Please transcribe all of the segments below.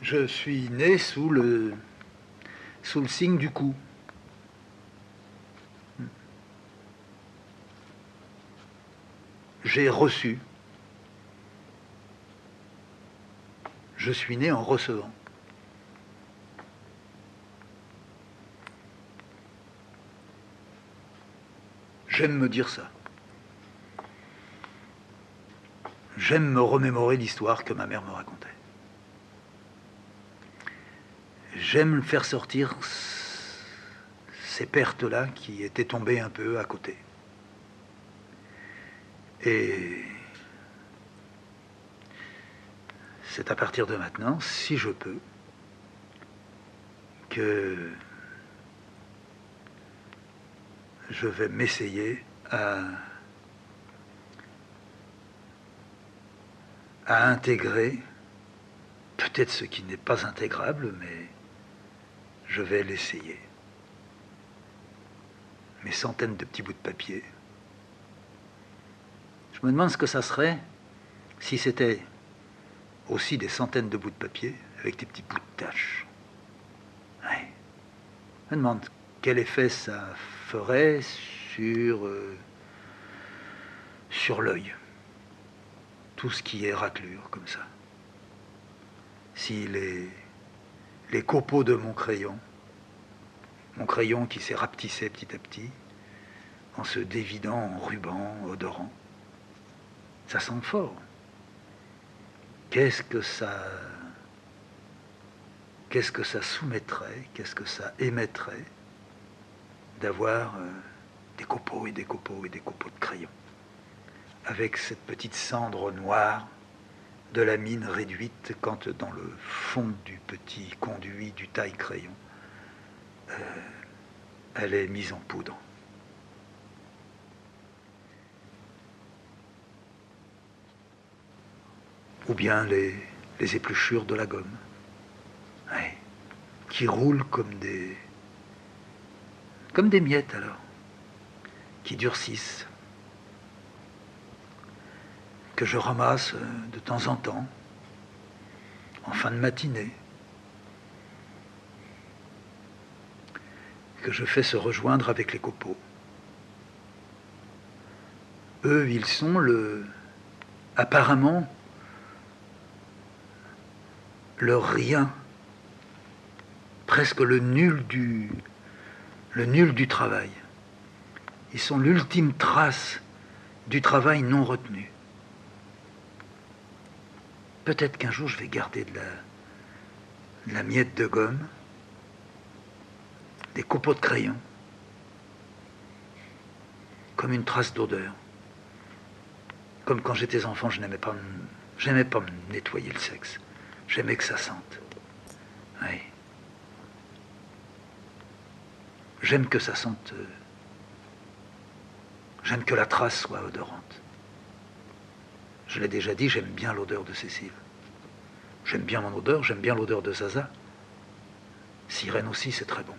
Je suis né sous le signe du coup. J'ai reçu. Je suis né en recevant. J'aime me dire ça. J'aime me remémorer l'histoire que ma mère me racontait. J'aime faire sortir ces pertes-là qui étaient tombées un peu à côté. Et c'est à partir de maintenant, si je peux, que je vais m'essayer à intégrer peut-être ce qui n'est pas intégrable, mais je vais l'essayer. Mes centaines de petits bouts de papier. Je me demande ce que ça serait si c'était aussi des centaines de bouts de papier avec des petits bouts de taches. Ouais. Je me demande quel effet ça ferait sur l'œil. Tout ce qui est raclure comme ça. Si les copeaux de mon crayon qui s'est rapetissé petit à petit, en se dévidant en ruban odorant, ça sent fort. Qu'est-ce que ça soumettrait, qu'est-ce que ça émettrait d'avoir des copeaux et des copeaux et des copeaux de crayon, avec cette petite cendre noire de la mine réduite quand dans le fond du petit conduit du taille-crayon, elle est mise en poudre. Ou bien les épluchures de la gomme, ouais, qui roulent comme des miettes alors, qui durcissent, que je ramasse de temps en temps, en fin de matinée, que je fais se rejoindre avec les copeaux. Eux, ils sont apparemment, le rien, presque le nul du travail. Ils sont l'ultime trace du travail non retenu. Peut-être qu'un jour je vais garder de la miette de gomme, des copeaux de crayon, comme une trace d'odeur. Comme quand j'étais enfant, j'aimais pas me nettoyer le sexe. J'aimais que ça sente. Oui. J'aime que ça sente. J'aime que la trace soit odorante. Je l'ai déjà dit, j'aime bien l'odeur de Cécile. J'aime bien mon odeur, j'aime bien l'odeur de Zaza. Sirène aussi, c'est très bon.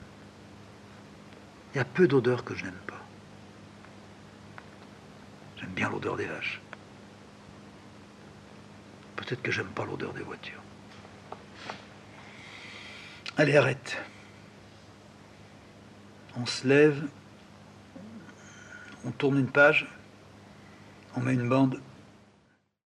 Il y a peu d'odeurs que je n'aime pas. J'aime bien l'odeur des vaches. Peut-être que j'aime pas l'odeur des voitures. Allez, arrête. On se lève, on tourne une page, on met une bande.